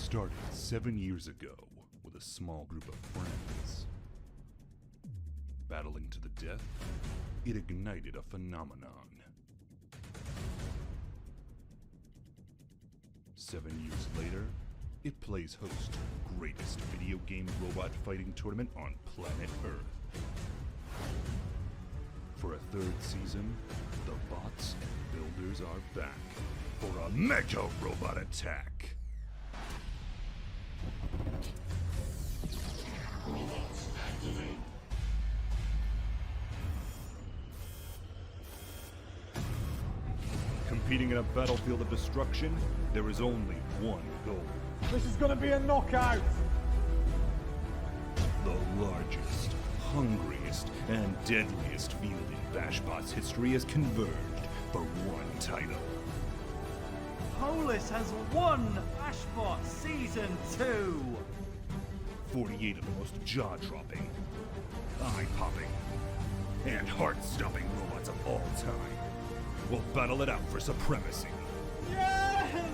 started 7 years ago with a small group of friends. Battling to the death, it ignited a phenomenon. 7 years later, it plays host to the greatest video game robot fighting tournament on planet Earth. For a third season, the bots and builders are back for a mega robot attack. Robots activate. Competing in a battlefield of destruction, there is only one goal. This is gonna be a knockout! The largest, hungriest, and deadliest field in BashBots history has converged for one title. Polis has won BashBots Season 2! 48 of the most jaw-dropping, eye-popping, and heart-stopping robots of all time will battle it out for supremacy. Yes!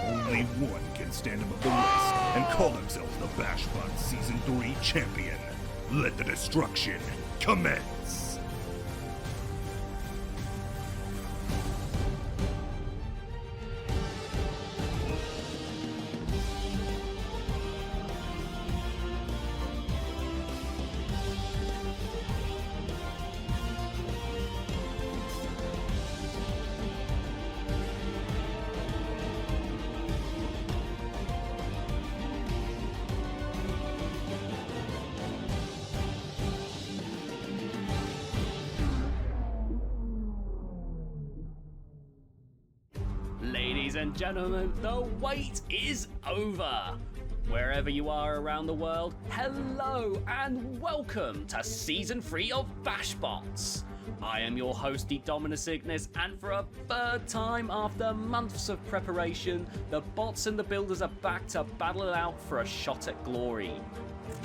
Only one can stand above the rest and call themselves the BashBots Season 3 champion. Let the destruction commence! Ladies and gentlemen, the wait is over! Wherever you are around the world, hello and welcome to Season 3 of BashBots! I am your host, Dominus Ignis, and for a third time after months of preparation, the bots and the builders are back to battle it out for a shot at glory.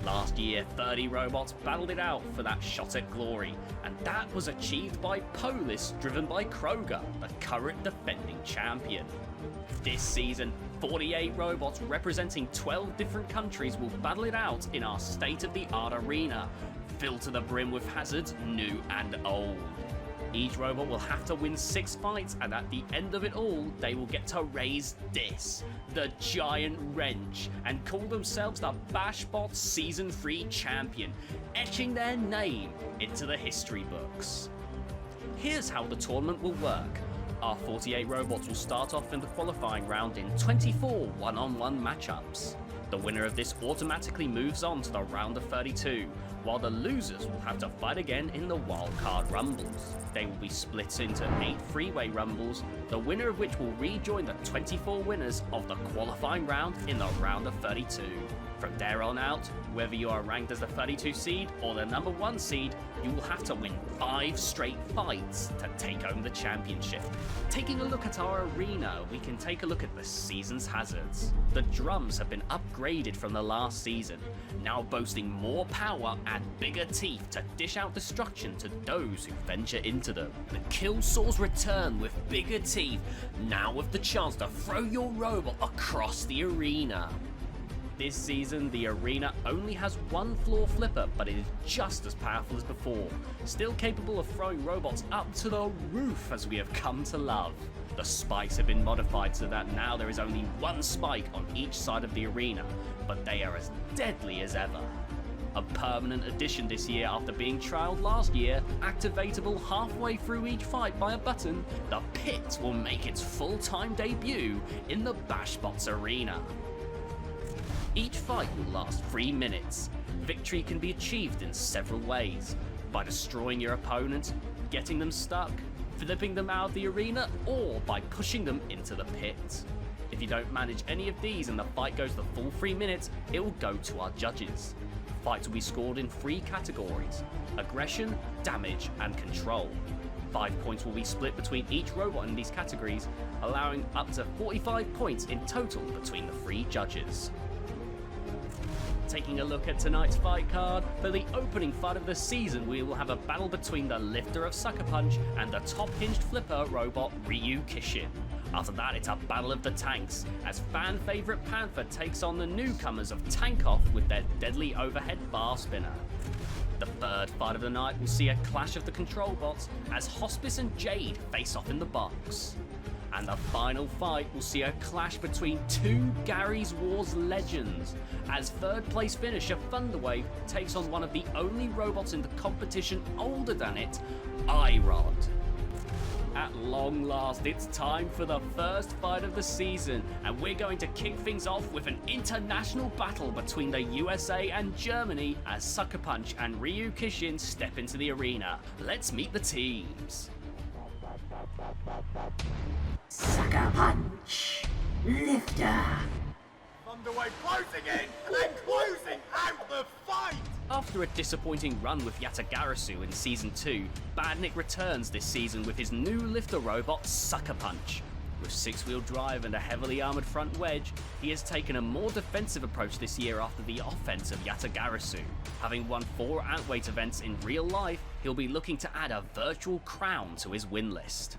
Last year, 30 robots battled it out for that shot at glory, and that was achieved by Polis, driven by Kroger, the current defending champion. This season, 48 robots representing 12 different countries will battle it out in our state-of-the-art arena, filled to the brim with hazards new and old. Each robot will have to win 6 fights, and at the end of it all, they will get to raise this, the giant wrench, and call themselves the BashBots Season 3 champion, etching their name into the history books. Here's how the tournament will work. Our 48 robots will start off in the qualifying round in 24 one-on-one matchups. The winner of this automatically moves on to the round of 32, while the losers will have to fight again in the wildcard rumbles. They will be split into 8 freeway rumbles, the winner of which will rejoin the 24 winners of the qualifying round in the round of 32. From there on out, whether you are ranked as the 32 seed or the number 1 seed, you will have to win 5 straight fights to take home the championship. Taking a look at our arena, we can take a look at the season's hazards. The drums have been upgraded from the last season, now boasting more power and bigger teeth to dish out destruction to those who venture into them. The kill saws return with bigger teeth, now with the chance to throw your robot across the arena. This season, the arena only has one floor flipper, but it is just as powerful as before, still capable of throwing robots up to the roof as we have come to love. The spikes have been modified so that now there is only one spike on each side of the arena, but they are as deadly as ever. A permanent addition this year after being trialled last year, activatable halfway through each fight by a button, the pit will make its full-time debut in the BashBots arena. Each fight will last 3 minutes. Victory can be achieved in several ways: by destroying your opponent, getting them stuck, flipping them out of the arena, or by pushing them into the pit. If you don't manage any of these and the fight goes the full 3 minutes, it will go to our judges. Fights will be scored in 3 categories: aggression, damage, and control. 5 points will be split between each robot in these categories, allowing up to 45 points in total between the 3 judges. Taking a look at tonight's fight card, for the opening fight of the season we will have a battle between the lifter of Sucker Punch and the top hinged flipper robot Ryu Kishin. After that, it's a battle of the tanks, as fan favourite Panther takes on the newcomers of Tankoff with their deadly overhead bar spinner. The third fight of the night will see a clash of the control bots as Hospice and Jade face off in the box. And the final fight will see a clash between two Garry's Wars legends, as third place finisher Thunderwave takes on one of the only robots in the competition older than it, Irod. At long last, it's time for the first fight of the season, and we're going to kick things off with an international battle between the USA and Germany as Sucker Punch and Ryu Kishin step into the arena. Let's meet the teams. Sucker Punch. Lifter. Thunderwave closing in and closing out the fight! After a disappointing run with Yatagarasu in Season 2, Badnik returns this season with his new lifter robot, Sucker Punch. With 6-wheel drive and a heavily armoured front wedge, he has taken a more defensive approach this year after the offense of Yatagarasu. Having won 4 outweight events in real life, he'll be looking to add a virtual crown to his win list.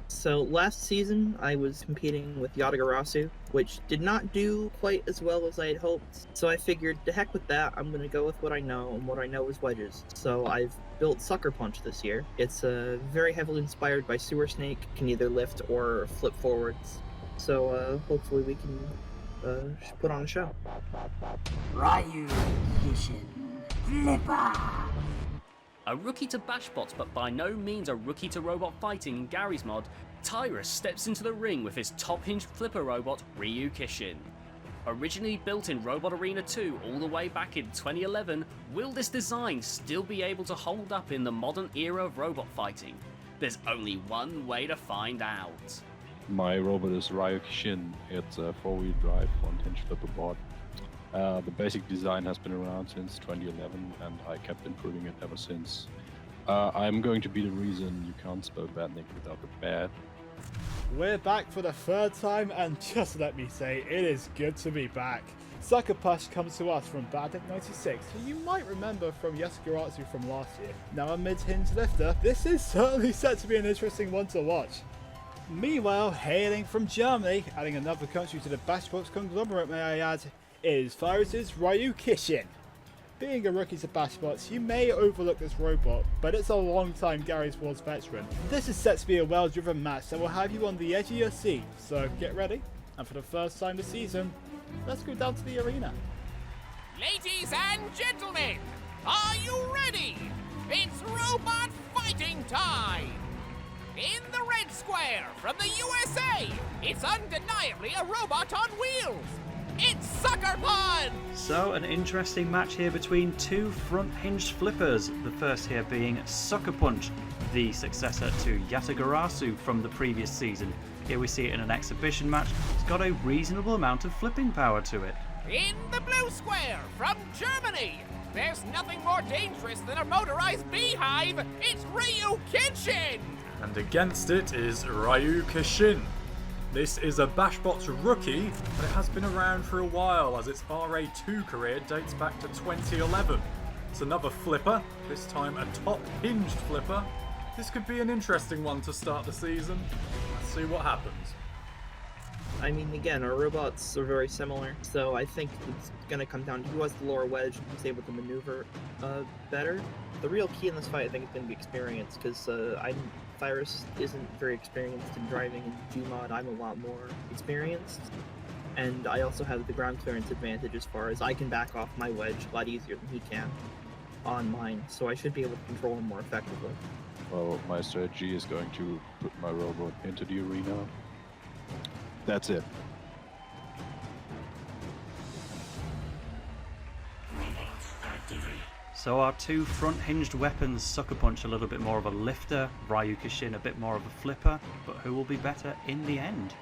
So last season I was competing with Yatagarasu, which did not do quite as well as I had hoped. So I figured, to heck with that, I'm going to go with what I know, and what I know is wedges. So I've built Sucker Punch this year. It's very heavily inspired by Sewer Snake, can either lift or flip forwards. So hopefully we can put on a show. Ryu Kishin. Flipper. A rookie to BashBots, but by no means a rookie to robot fighting in Garry's mod, Tyrus steps into the ring with his top-hinged flipper robot, Ryu Kishin. Originally built in Robot Arena 2 all the way back in 2011, will this design still be able to hold up in the modern era of robot fighting? There's only one way to find out. My robot is Ryu Kishin. It's a 4-wheel drive, one-hinge flipper board. The basic design has been around since 2011, and I kept improving it ever since. I'm going to be the reason you can't spell Badnik without the bad. We're back for the third time, and just let me say, it is good to be back. Sucker Punch comes to us from Badnik96, who you might remember from Yatagarasu from last year. Now a mid-hinge lifter, this is certainly set to be an interesting one to watch. Meanwhile, hailing from Germany, adding another country to the BashBots conglomerate may I add, is Virus's Ryu Kishin. Being a rookie to BashBots, you may overlook this robot, but it's a long-time Garry's Wars veteran. This is set to be a well-driven match that will have you on the edge of your seat, so get ready, and for the first time this season, let's go down to the arena. Ladies and gentlemen, are you ready? It's robot fighting time! In the red square from the USA, it's undeniably a robot on wheels! It's Sucker Punch! So, an interesting match here between two front-hinged flippers. The first here being Sucker Punch, the successor to Yatagarasu from the previous season. Here we see it in an exhibition match. It's got a reasonable amount of flipping power to it. In the blue square from Germany, there's nothing more dangerous than a motorized beehive. It's Ryu Kishin! And against it is Ryu Kishin. This is a BashBots rookie, but it has been around for a while as its RA2 career dates back to 2011. It's another flipper, this time a top-hinged flipper. This could be an interesting one to start the season. Let's see what happens. I mean, again, our robots are very similar, so I think it's going to come down to who has the lower wedge, who's able to maneuver better. The real key in this fight, I think, is going to be experience, because Virus isn't very experienced in driving in Gmod. I'm a lot more experienced, and I also have the ground clearance advantage as far as I can back off my wedge a lot easier than he can on mine, so I should be able to control him more effectively. Well, my strategy is going to put my robot into the arena. That's it. So our two front-hinged weapons, Sucker Punch a little bit more of a lifter, Ryu Kishin a bit more of a flipper, but who will be better in the end?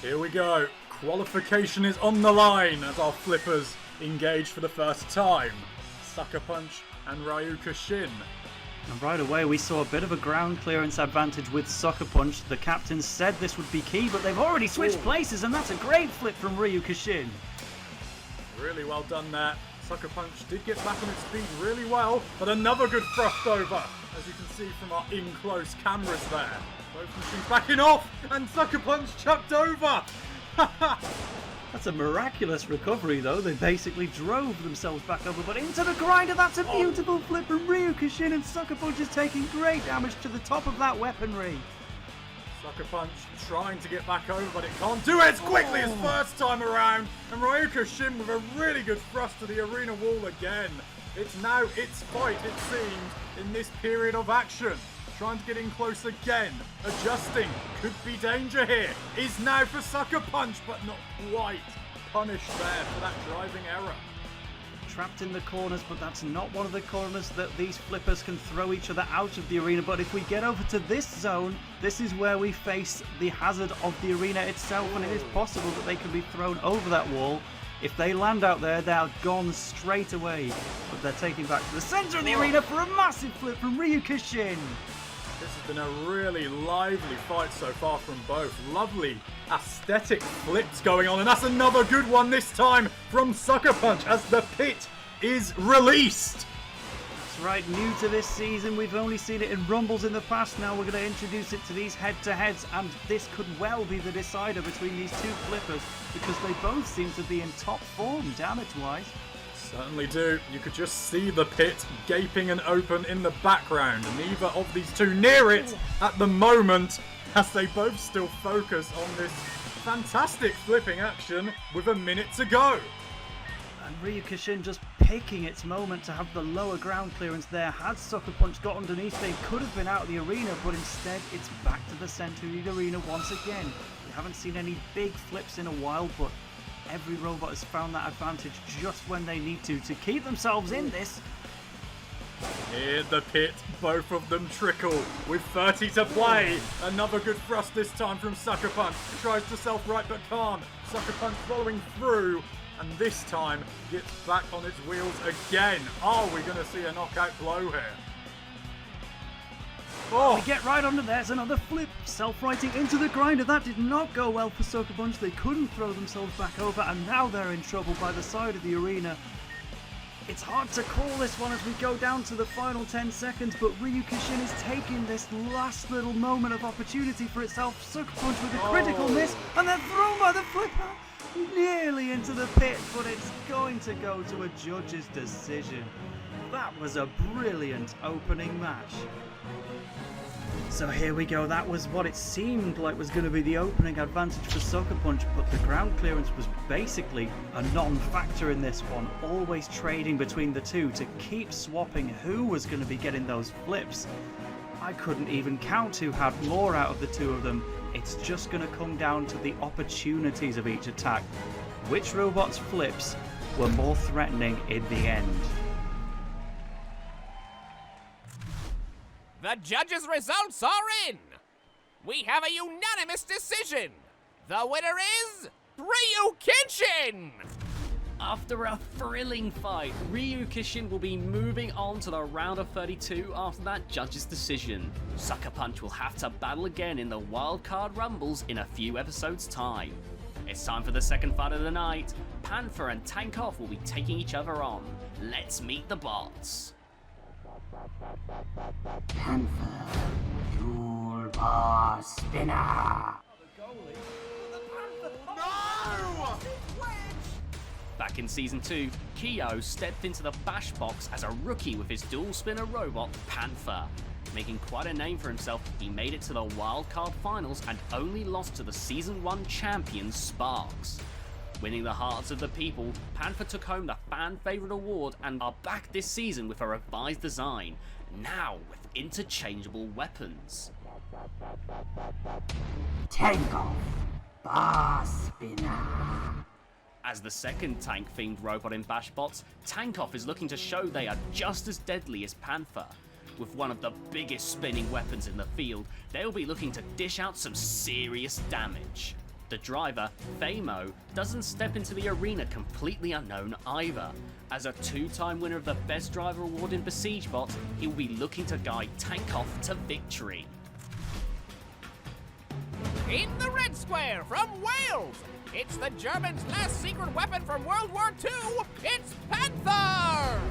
Here we go. Qualification is on the line as our flippers engage for the first time. Sucker Punch and Ryu Kishin. And right away we saw a bit of a ground clearance advantage with Sucker Punch. The captain said this would be key, but they've already switched places, and that's a great flip from Ryu Kishin. Really well done there. Sucker Punch did get back on its feet really well, but another good thrust over, as you can see from our in-close cameras there. Both machines backing off, and Sucker Punch chucked over. That's a miraculous recovery, though. They basically drove themselves back over, but into the grinder. That's a beautiful flip from Ryu Kishin, and Sucker Punch is taking great damage to the top of that weaponry. Sucker Punch trying to get back over, but it can't do it as quickly as first time around. And Ryu Kishin with a really good thrust to the arena wall again. It's now its fight, it seemed, in this period of action. Trying to get in close again. Adjusting. Could be danger here. Is now for Sucker Punch, but not quite. Punished there for that driving error. Trapped in the corners, but that's not one of the corners that these flippers can throw each other out of the arena. But if we get over to this zone, this is where we face the hazard of the arena itself, and it is possible that they can be thrown over that wall. If they land out there, they're gone straight away. But they're taking back to the center of the arena for a massive flip from Ryu Kishin. This has been a really lively fight so far from both. Lovely aesthetic flips going on, and that's another good one this time from Sucker Punch as the pit is released. That's right, new to this season. We've only seen it in Rumbles in the past. Now we're going to introduce it to these head-to-heads, and this could well be the decider between these two flippers because they both seem to be in top form damage-wise. Certainly do. You could just see the pit gaping and open in the background. Neither of these two near it at the moment as they both still focus on this fantastic flipping action with a minute to go. And Ryu Kishin just picking its moment to have the lower ground clearance there. Had Sucker Punch got underneath, they could have been out of the arena, but instead it's back to the center of the arena once again. We haven't seen any big flips in a while, but every robot has found that advantage just when they need to keep themselves in this. Near the pit, both of them trickle with 30 to play. Another good thrust this time from Sucker Punch. Tries to self-right but can't. Sucker Punch following through, and this time gets back on its wheels again. Are we going to see a knockout blow here? We get right under there. There's another flip. Self-righting into the grinder. That did not go well for Sucker Punch. They couldn't throw themselves back over, and now they're in trouble by the side of the arena. It's hard to call this one as we go down to the final 10 seconds, but Ryu Kishin is taking this last little moment of opportunity for itself. Sucker Punch with a critical miss, and then thrown by the flipper nearly into the pit, but it's going to go to a judge's decision. That was a brilliant opening match. So here we go, that was what it seemed like was going to be the opening advantage for Sucker Punch, but the ground clearance was basically a non-factor in this one, always trading between the two to keep swapping who was going to be getting those flips. I couldn't even count who had more out of the two of them. It's just going to come down to the opportunities of each attack. Which robot's flips were more threatening in the end? The judges' results are in! We have a unanimous decision! The winner is Ryu Kishin! After a thrilling fight, Ryu Kishin will be moving on to the round of 32 after that judge's decision. Sucker Punch will have to battle again in the wildcard rumbles in a few episodes' time. It's time for the second fight of the night. Panther and Tankoff will be taking each other on. Let's meet the bots. Panther, dual bar spinner. Back in Season 2, Kyo stepped into the BashBots as a rookie with his dual spinner robot, Panther. Making quite a name for himself, he made it to the wildcard finals and only lost to the Season 1 champion, Sparks. Winning the hearts of the people, Panther took home the fan favourite award and are back this season with a revised design, now with interchangeable weapons. Tankoff, bar spinner. As the second tank-themed robot in BashBots, Tankoff is looking to show they are just as deadly as Panther. With one of the biggest spinning weapons in the field, they'll be looking to dish out some serious damage. The driver, Famo, doesn't step into the arena completely unknown either. As a 2-time winner of the Best Driver Award in BashBots, he will be looking to guide Tankoff to victory. In the red square from Wales, it's the Germans' last secret weapon from World War II, it's Panther!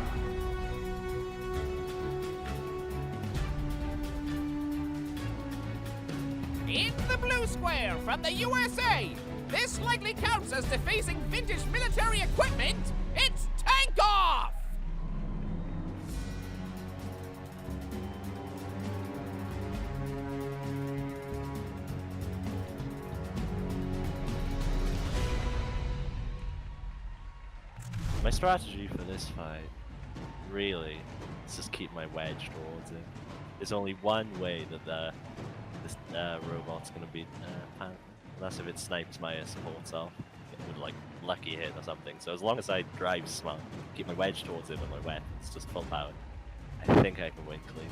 In the blue square from the USA, this likely counts as defacing vintage military equipment, it's Tankoff! My strategy for this fight, really, is just keep my wedge towards it. There's only one way that this robot's gonna beat Panther, unless if it snipes my support self with like lucky hit or something. So as long as I drive smart, keep my wedge towards it with my weapons, just full power, I think I can win clean.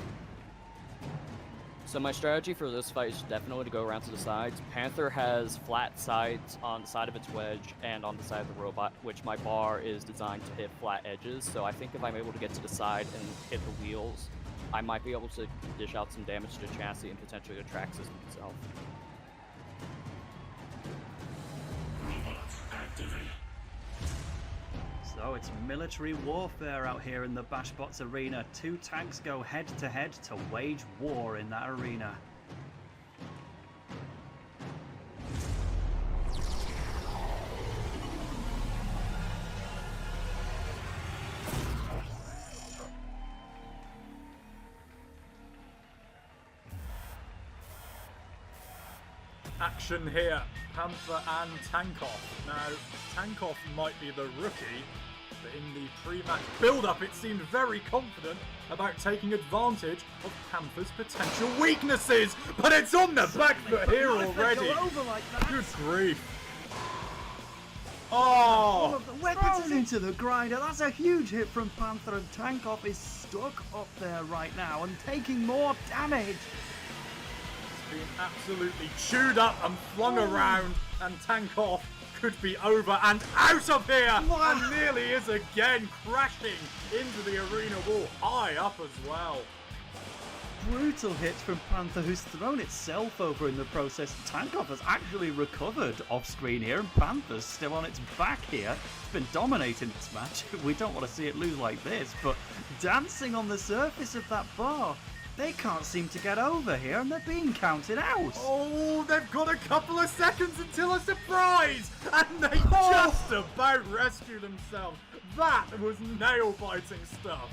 So my strategy for this fight is definitely to go around to the sides. Panther has flat sides on the side of its wedge and on the side of the robot, which my bar is designed to hit flat edges. So I think if I'm able to get to the side and hit the wheels, I might be able to dish out some damage to the chassis and potentially the track system itself. So it's military warfare out here in the BashBots arena. 2 tanks go head to head to wage war in that arena. Action here, Panther and Tankoff. Now, Tankoff might be the rookie, but in the pre-match build-up it seemed very confident about taking advantage of Panther's potential weaknesses, but it's on the back foot here already. Good grief. Oh! Thrown into the grinder. That's a huge hit from Panther, and Tankoff is stuck up there right now and taking more damage. Being absolutely chewed up and flung around, and Tankoff could be over and out of here, and nearly is again, crashing into the arena wall, high up as well. Brutal hits from Panther, who's thrown itself over in the process. Tankoff has actually recovered off screen here, and Panther's still on its back here. It's been dominating this match. We don't want to see it lose like this, but dancing on the surface of that bar. They can't seem to get over here, and they're being counted out. Oh, they've got a couple of seconds until a surprise, and they just about rescue themselves. That was nail-biting stuff.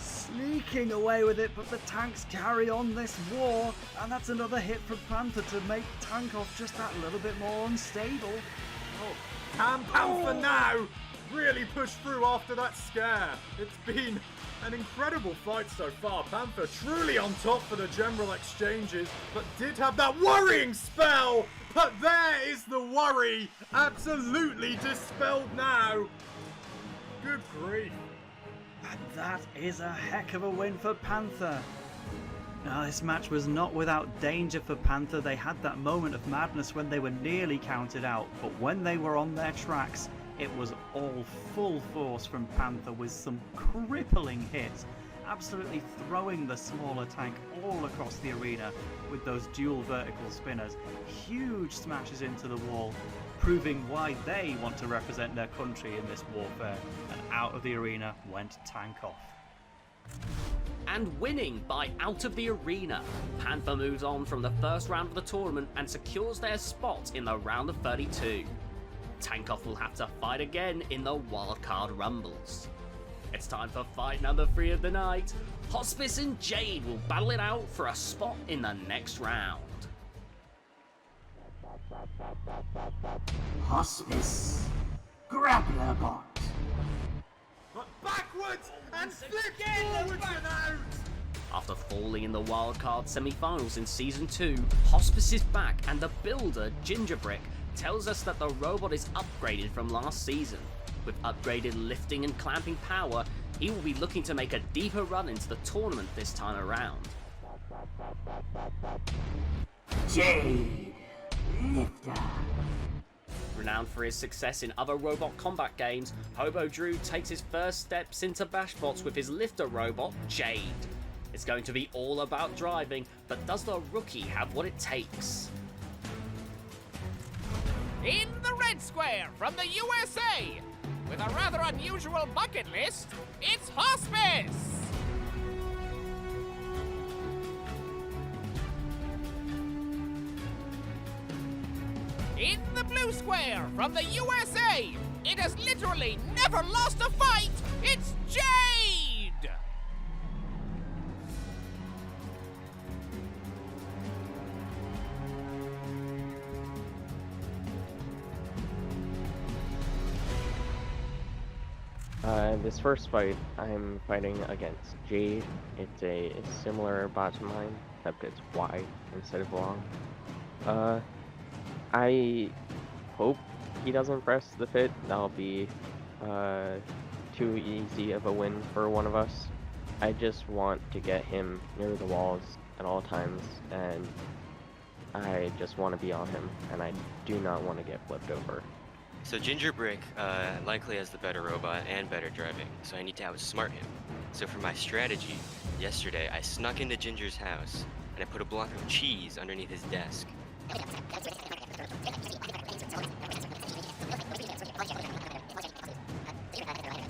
Sneaking away with it, but the tanks carry on this war, and that's another hit from Panther to make Tankoff just that little bit more unstable. Can Panther now really push through after that scare? It's been an incredible fight so far. Panther truly on top for the general exchanges, but did have that worrying spell. But there is the worry absolutely dispelled now. Good grief. And that is a heck of a win for Panther. Now, this match was not without danger for Panther. They had that moment of madness when they were nearly counted out, but when they were on their tracks, it was all full force from Panther with some crippling hits, absolutely throwing the smaller tank all across the arena with those dual vertical spinners. Huge smashes into the wall, proving why they want to represent their country in this warfare. And out of the arena went Tankoff. And winning by out of the arena, Panther moves on from the first round of the tournament and secures their spot in the round of 32. Tankoff will have to fight again in the wildcard rumbles. It's time for fight number 3 of the night. Hospice and Jade will battle it out for a spot in the next round. Hospice, grappler bot. But backwards and flipped forwards and out. After falling in the wildcard semi-finals in Season 2, Hospice is back, and the builder, Gingerbrick, tells us that the robot is upgraded from last season. With upgraded lifting and clamping power, he will be looking to make a deeper run into the tournament this time around. Jade, Lifter. Renowned for his success in other robot combat games, Hobo Drew takes his first steps into BashBots with his lifter robot, Jade. It's going to be all about driving, but does the rookie have what it takes? In the red square from the USA, with a rather unusual bucket list, it's Hospice! In the blue square from the USA, it has literally never lost a fight, it's Jade! This first fight, I'm fighting against Jade. It's a similar bot to mine, except it's wide instead of long. I hope he doesn't press the fit. That'll be too easy of a win for one of us. I just want to get him near the walls at all times, and I just want to be on him, and I do not want to get flipped over. So Ginger Brick likely has the better robot and better driving, so I need to outsmart him. So for my strategy, yesterday I snuck into Ginger's house and I put a block of cheese underneath his desk.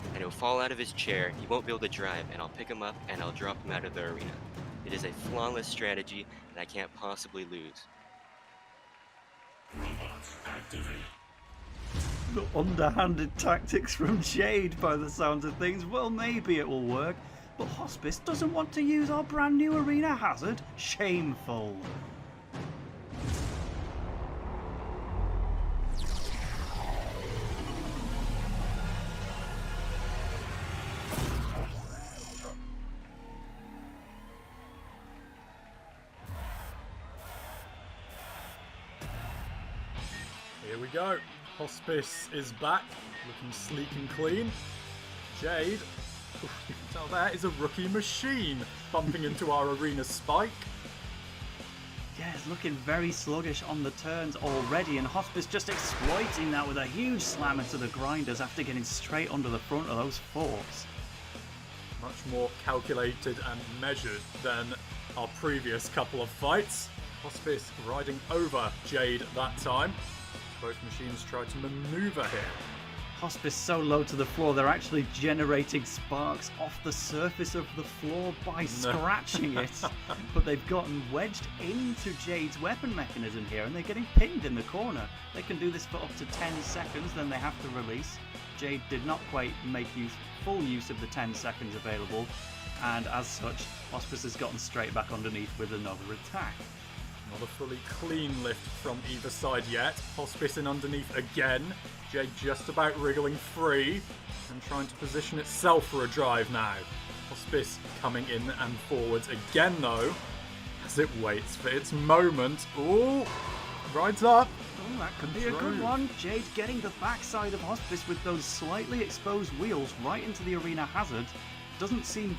And he'll fall out of his chair, he won't be able to drive, and I'll pick him up and I'll drop him out of the arena. It is a flawless strategy and I can't possibly lose. Robots activate. The underhanded tactics from Jade by the sounds of things. Well, maybe it will work, but Hospice doesn't want to use our brand new arena hazard. Shameful. Here we go. Hospice is back, looking sleek and clean. Jade, you can tell there, is a rookie machine, bumping into our arena spike. Yeah, it's looking very sluggish on the turns already, and Hospice just exploiting that with a huge slam into the grinders after getting straight under the front of those forks. Much more calculated and measured than our previous couple of fights. Hospice riding over Jade that time. Both machines try to maneuver here. Hospice so low to the floor, they're actually generating sparks off the surface of the floor by scratching it. But they've gotten wedged into Jade's weapon mechanism here, and they're getting pinned in the corner. They can do this for up to 10 seconds, then they have to release. Jade did not quite make full use of the 10 seconds available, and as such, Hospice has gotten straight back underneath with another attack. Not a fully clean lift from either side yet. Hospice in underneath again. Jade just about wriggling free and trying to position itself for a drive now. Hospice coming in and forwards again though, as it waits for its moment. Ooh, rides up. Oh, that could be a good one. Jade getting the backside of Hospice with those slightly exposed wheels right into the arena hazard. Doesn't seem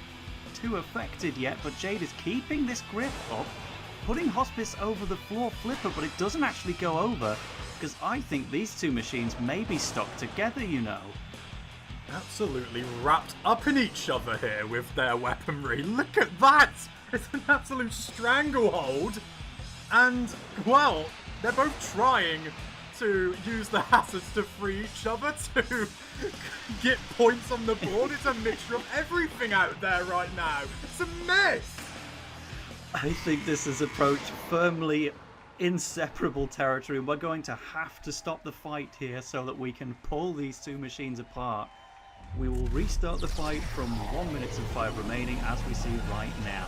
too affected yet, but Jade is keeping this grip up, putting Hospice over the floor flipper, but it doesn't actually go over, because I think these two machines may be stuck together, you know. Absolutely wrapped up in each other here with their weaponry. Look at that! It's an absolute stranglehold. And, well, they're both trying to use the hazards to free each other, to get points on the board. It's a mixture of everything out there right now. It's a mess! I think this has approached firmly inseparable territory. We're going to have to stop the fight here so that we can pull these two machines apart. We will restart the fight from 1 minute and 5 remaining, as we see right now.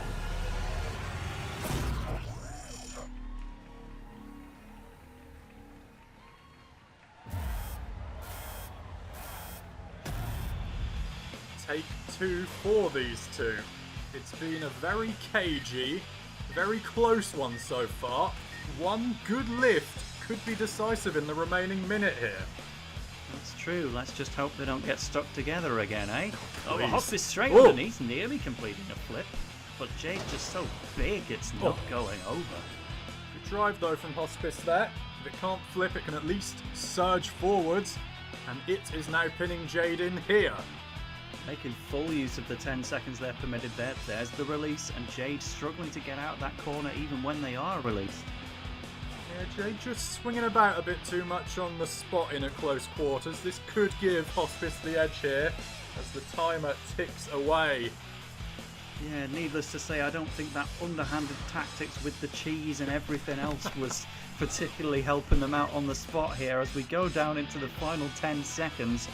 Take two for these two. It's been a very cagey, very close one so far. One good lift could be decisive in the remaining minute here. That's true. Let's just hope they don't get stuck together again, eh? Oh, Please. Hospice straight Whoa. underneath, nearly completing a flip. But Jade's just so big, it's not going over. Good drive though from Hospice there. If it can't flip, it can at least surge forwards, and it is now pinning Jade in here. Making full use of the 10 seconds they're permitted there. There's the release, and Jade struggling to get out of that corner even when they are released. Yeah, Jade just swinging about a bit too much on the spot in at close quarters. This could give Hospice the edge here as the timer ticks away. Yeah, needless to say, I don't think that underhanded tactics with the cheese and everything else was particularly helping them out on the spot here as we go down into the final 10 seconds.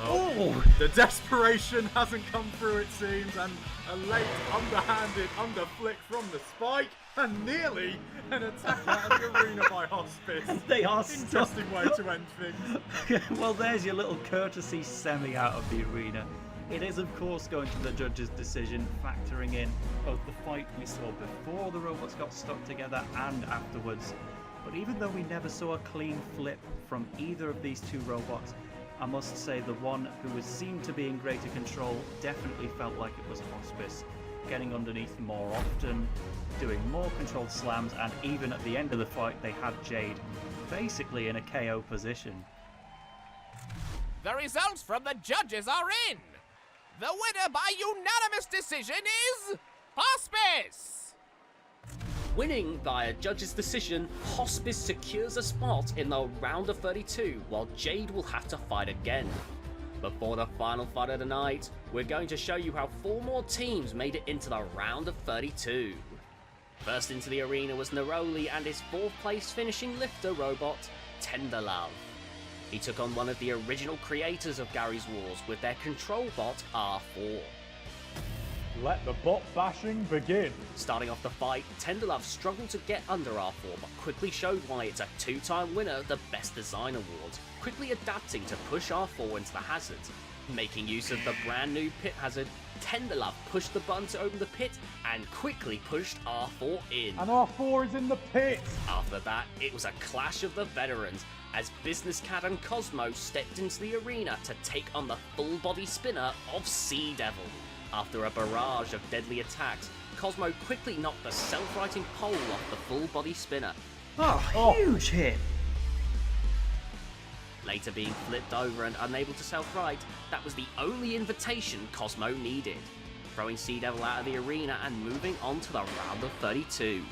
Well, the desperation hasn't come through, it seems, and a late underhanded underflick from the spike, and nearly an attack out of the arena by Hospice. They are Interesting way to end things. Well, there's your little courtesy semi out of the arena. It is, of course, going to the judge's decision, factoring in both the fight we saw before the robots got stuck together and afterwards. But even though we never saw a clean flip from either of these two robots, I must say the one who seemed to be in greater control definitely felt like it was Hospice, getting underneath more often, doing more controlled slams, and even at the end of the fight they had Jade basically in a KO position. The results from the judges are in! The winner by unanimous decision is Hospice! Winning via judge's decision, Hospice secures a spot in the round of 32, while Jade will have to fight again. Before the final fight of the night, we're going to show you how 4 more teams made it into the round of 32. First into the arena was Neroli and his 4th place finishing lifter robot, Tenderlove. He took on one of the original creators of Garry's Wars with their control bot R4. Let the bot bashing begin. Starting off the fight, Tenderlove struggled to get under R4 but quickly showed why it's a 2-time winner of the Best Design Awards, quickly adapting to push R4 into the hazard. Making use of the brand new pit hazard, Tenderlove pushed the button to open the pit and quickly pushed R4 in. And R4 is in the pit. After that, it was a clash of the veterans as Business Cat and Cosmo stepped into the arena to take on the full body spinner of Sea Devil. After a barrage of deadly attacks, Cosmo quickly knocked the self-righting pole off the full body spinner. Huge hit! Later being flipped over and unable to self-right, that was the only invitation Cosmo needed, throwing Sea Devil out of the arena and moving on to the round of 32.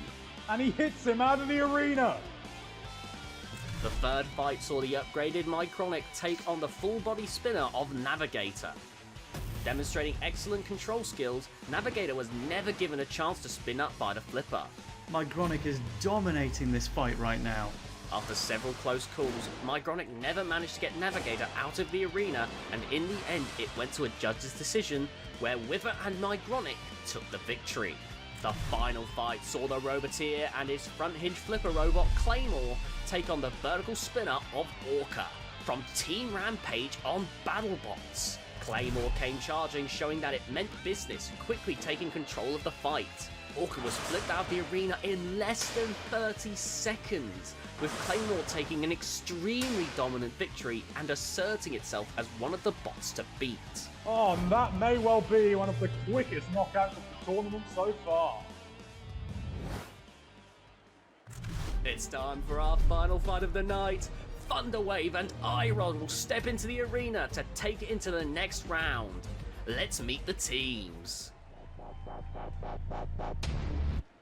And he hits him out of the arena! The third fight saw the upgraded Mycronic take on the full body spinner of Navigator. Demonstrating excellent control skills, Navigator was never given a chance to spin up by the flipper. Mycronic is dominating this fight right now. After several close calls, Mycronic never managed to get Navigator out of the arena, and in the end it went to a judge's decision where Wither and Mycronic took the victory. The final fight saw the Roboteer and his front hinge flipper robot Claymore take on the vertical spinner of Orca from Team Rampage on BattleBots. Claymore came charging, showing that it meant business, quickly taking control of the fight. Orca was flipped out of the arena in less than 30 seconds, with Claymore taking an extremely dominant victory and asserting itself as one of the bots to beat. Oh, and that may well be one of the quickest knockouts of the tournament so far. It's time for our final fight of the night. Thunderwave and Irod will step into the arena to take it into the next round. Let's meet the teams.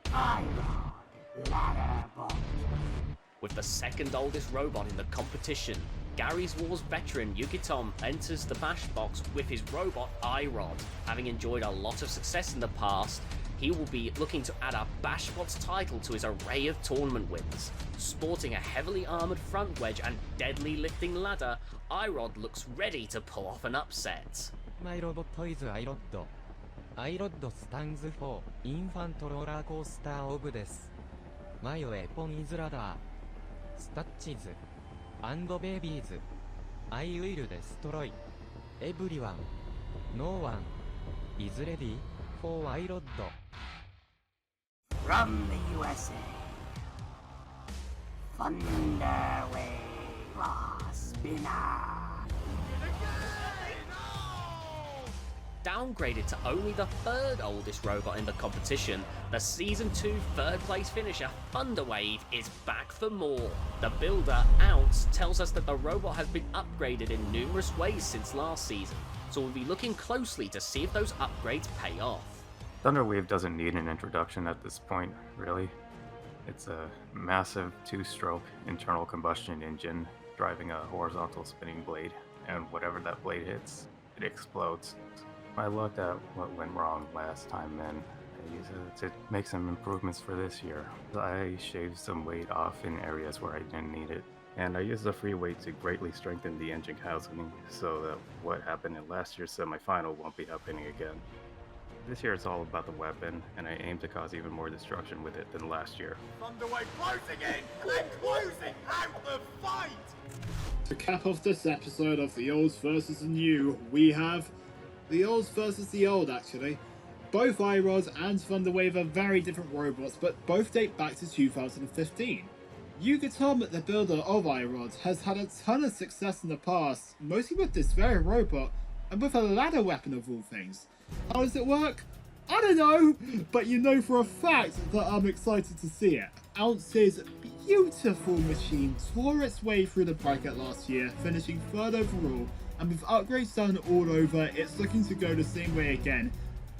Irod, ladder bot. With the second oldest robot in the competition, Garry's Wars veteran Yukitom enters the BashBots with his robot Irod. Having enjoyed a lot of success in the past, he will be looking to add a BashBots title to his array of tournament wins. Sporting a heavily armoured front wedge and deadly lifting ladder, Irod looks ready to pull off an upset. My robot is Irod. Irod stands for Infant Roller Coaster of Death. My weapon is ladder, statues, and babies. I will destroy everyone. No one is ready for Irod. From the USA, Thunderwave Spinner. downgraded to only the third oldest robot in the competition, the Season 2 third place finisher Thunderwave is back for more. The builder, Ounce, tells us that the robot has been upgraded in numerous ways since last season, so we'll be looking closely to see if those upgrades pay off. Thunderwave doesn't need an introduction at this point, really. It's a massive 2-stroke internal combustion engine driving a horizontal spinning blade, and whatever that blade hits, it explodes. I looked at what went wrong last time and I used it to make some improvements for this year. I shaved some weight off in areas where I didn't need it, and I used the free weight to greatly strengthen the engine housing so that what happened in last year's semifinal won't be happening again. This year it's all about the weapon, and I aim to cause even more destruction with it than last year. Thunderwave closing in and closing out the fight! To cap off this episode of the Olds versus the New, we have the Olds versus the Old, actually. Both iRod and Thunderwave are very different robots, but both date back to 2015. Yuga Tom, the builder of iRod, has had a ton of success in the past, mostly with this very robot, and with a ladder weapon of all things. How does it work? I don't know, but you know for a fact that I'm excited to see it. Ounce's beautiful machine tore its way through the bracket last year, finishing third overall, and with upgrades done all over, it's looking to go the same way again,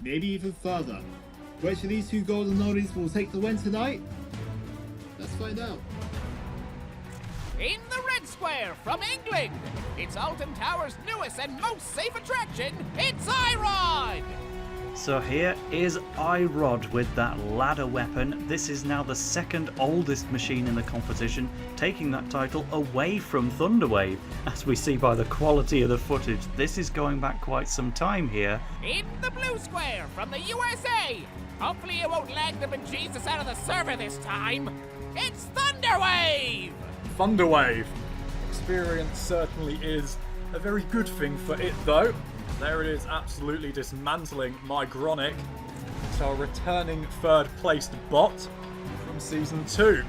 maybe even further. Which of these two golden oldies will take the win tonight? Let's find out. In the red square from England, it's Alton Tower's newest and most safe attraction, it's iRod! So here is iRod with that ladder weapon. This is now the second oldest machine in the competition, taking that title away from Thunderwave. As we see by the quality of the footage, this is going back quite some time here. In the blue square from the USA, hopefully it won't lag the bejesus out of the server this time, it's Thunderwave! Thunderwave. Experience certainly is a very good thing for it, though. There it is, absolutely dismantling my Gronic. It's our returning third-placed bot from Season 2.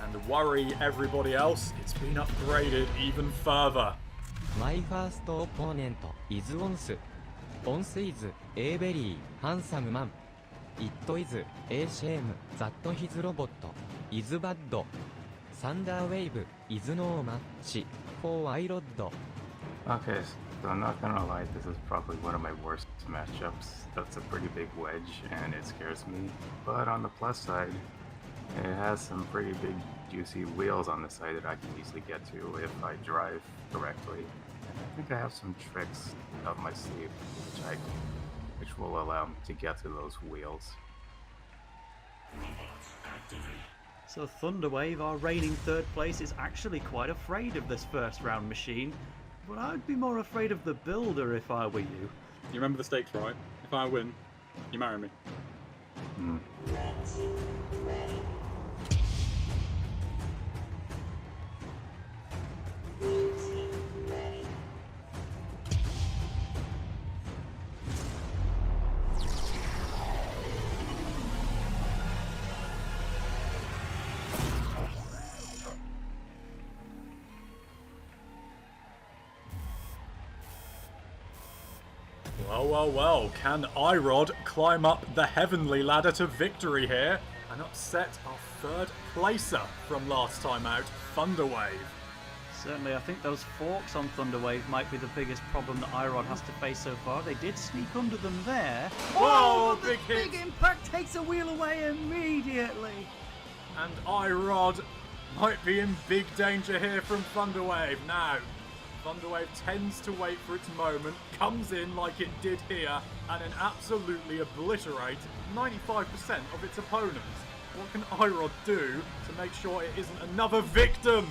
And worry everybody else, it's been upgraded even further. My first opponent is Once. Once is a very handsome man. It is a shame that his robot is bad. Thunderwave is no match for iRod. Okay, so I'm not gonna lie, this is probably one of my worst matchups. That's a pretty big wedge and it scares me. But on the plus side, it has some pretty big juicy wheels on the side that I can easily get to if I drive correctly. And I think I have some tricks up my sleeve which will allow me to get to those wheels. So Thunderwave, our reigning third place, is actually quite afraid of this first round machine. But I'd be more afraid of the builder if I were you. You remember the stakes, right? If I win, you marry me. Well, can iRod climb up the heavenly ladder to victory here and upset our third placer from last time out, Thunderwave? Certainly, I think those forks on Thunderwave might be the biggest problem that iRod has to face so far. They did sneak under them there. Whoa, but the big impact takes a wheel away immediately. And iRod might be in big danger here from Thunderwave. Now, Thunderwave tends to wait for its moment, comes in like it did here, and then absolutely obliterate 95% of its opponents. What can iRod do to make sure it isn't another victim?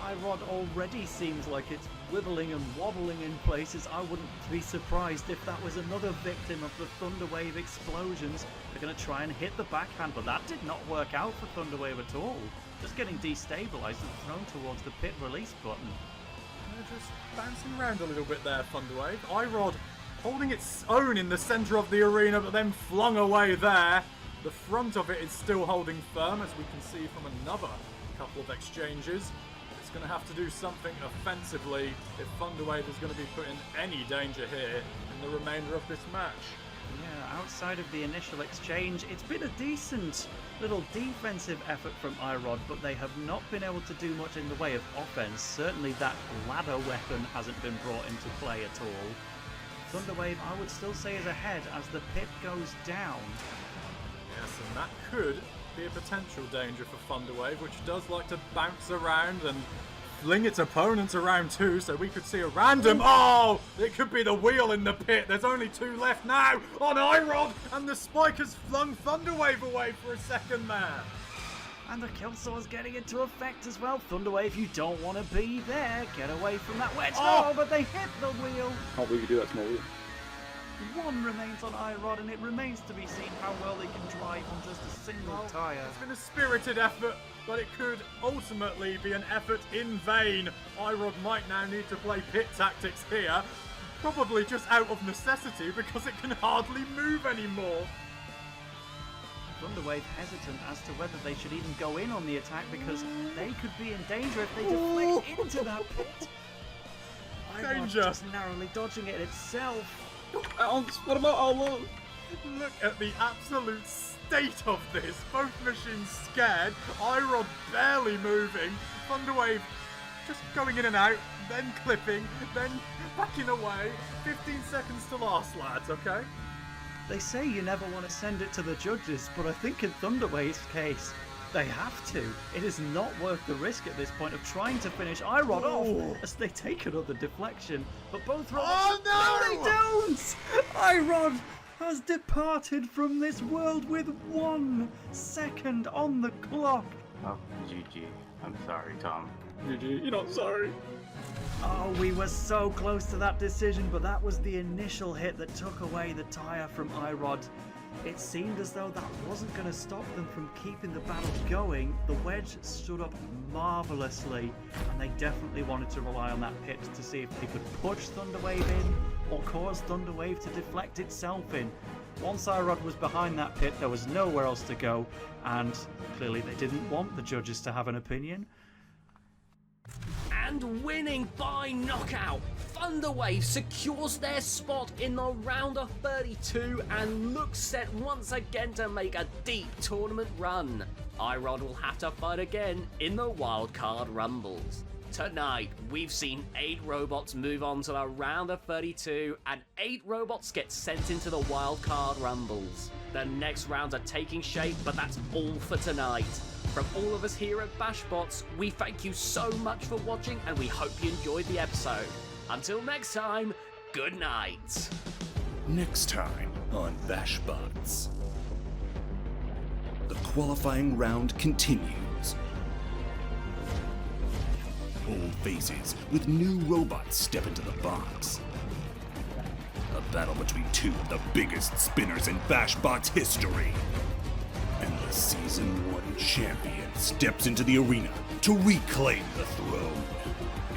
iRod already seems like it's wibbling and wobbling in places. I wouldn't be surprised if that was another victim of the Thunderwave explosions. They're going to try and hit the backhand, but that did not work out for Thunderwave at all. Just getting destabilized and thrown towards the pit release button. Just bouncing around a little bit there, Thunderwave. iRod holding its own in the centre of the arena, but then flung away there. The front of it is still holding firm, as we can see from another couple of exchanges. It's going to have to do something offensively if Thunderwave is going to be put in any danger here in in the remainder of this match. Yeah, outside of the initial exchange, it's been a decent little defensive effort from iRod, but they have not been able to do much in the way of offense. Certainly that ladder weapon hasn't been brought into play at all. Thunderwave, I would still say, is ahead as the pit goes down. Yes, and that could be a potential danger for Thunderwave, which does like to bounce around and fling its opponents around too, so we could see a random... Oh! It could be the wheel in the pit. There's only 2 left now on iRod, and the spike has flung Thunderwave away for a second man. And the kill sword's getting into effect as well. Thunderwave, you don't want to be there. Get away from that wedge. Oh! No, but they hit the wheel. Can't believe you do that small wheel. 1 remains on iRod, and it remains to be seen how well they can drive on just a single tyre. It's been a spirited effort, but it could ultimately be an effort in vain. iRod might now need to play pit tactics here, probably just out of necessity because it can hardly move anymore. Thunderwave hesitant as to whether they should even go in on the attack because they could be in danger if they deflect into that pit. iRod Danger. just narrowly dodging it itself. What about Arlo? Look at the absolute state of this. Both machines scared, iRod barely moving, Thunderwave just going in and out, then clipping, then backing away. 15 seconds to last, lads, okay? They say you never want to send it to the judges, but I think in Thunderwave's case, they have to. It is not worth the risk at this point of trying to finish iRod off as they take another deflection. But both robots... Oh no! They don't! iRod has departed from this world with 1 second on the clock. Oh, GG. I'm sorry, Tom. GG, you're not sorry. Oh, we were so close to that decision, but that was the initial hit that took away the tyre from iRod. It seemed as though that wasn't going to stop them from keeping the battle going. The wedge stood up marvellously, and they definitely wanted to rely on that pit to see if they could push Thunderwave in or cause Thunderwave to deflect itself in. Once iRod was behind that pit, there was nowhere else to go, and clearly they didn't want the judges to have an opinion. And winning by knockout, Thunderwave secures their spot in the round of 32 and looks set once again to make a deep tournament run. iRod will have to fight again in the wildcard rumbles. Tonight, we've seen 8 robots move on to the round of 32 and 8 robots get sent into the wildcard rumbles. The next rounds are taking shape, but that's all for tonight. From all of us here at BashBots, we thank you so much for watching and we hope you enjoyed the episode. Until next time, good night. Next time on BashBots. The qualifying round continues. Old faces with new robots step into the box. A battle between 2 of the biggest spinners in BashBots history. And the Season 1 champion steps into the arena to reclaim the throne.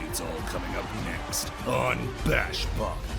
It's all coming up next on BashBots.